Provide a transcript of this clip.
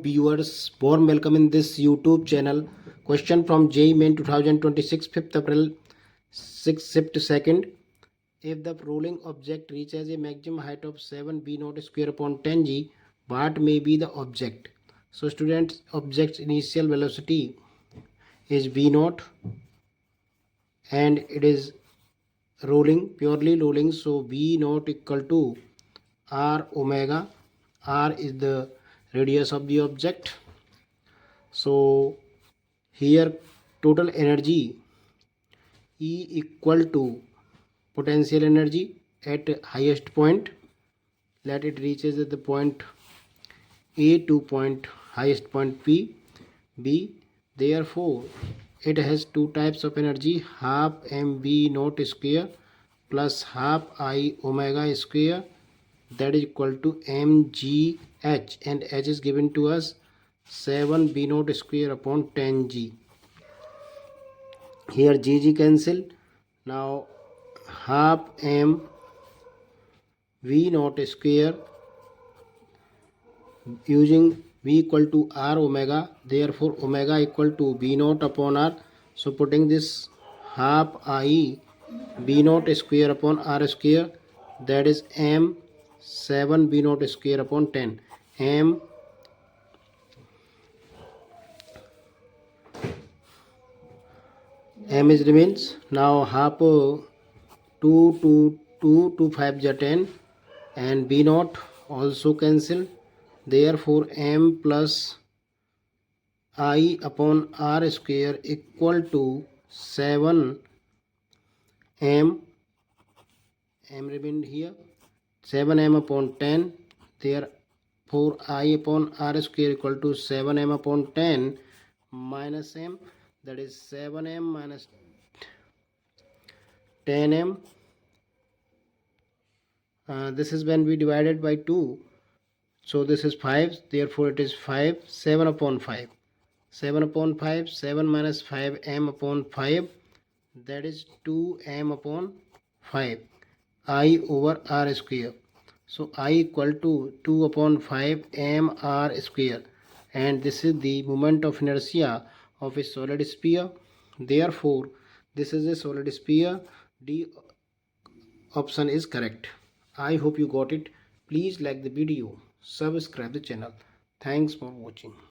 Viewers, warm welcome in this YouTube channel. Question from JEE Main 2026 5th April 6 shift 2nd. If the rolling object reaches a maximum height of 7 b naught square upon 10 g, what may be the object? So students, object's initial velocity is v naught and it is rolling, purely rolling. So v naught equal to r omega. R is the radius of the object. So here total energy E equal to potential energy at highest point. Let it reaches at the point A to point highest point P B. Therefore it has two types of energy, half mv naught square plus half I omega square, that is equal to mgh, and h is given to us 7 b naught square upon 10 g. Here gg cancel. Now half m v naught square, using v equal to r omega, therefore omega equal to b naught upon r. So putting this half I b naught square upon r square, that is m 7 b naught square upon 10. M is remains. Now half 2 to 5 is 10 and b naught also cancel. Therefore m plus I upon r square equal to 7 m remained here, 7m upon 10. Therefore I upon r square equal to 7m upon 10 minus m, that is 7m minus 10m. This is when we divided by 2, so this is 5, therefore it is 5. 7 upon 5, 7 upon 5, 7 minus 5m upon 5, that is 2m upon 5, I over r square. So I equal to 2 upon 5 m r square, and this is the moment of inertia of a solid sphere. Therefore this is a solid sphere. D option is correct. I hope you got it. Please like the video, subscribe the channel. Thanks for watching.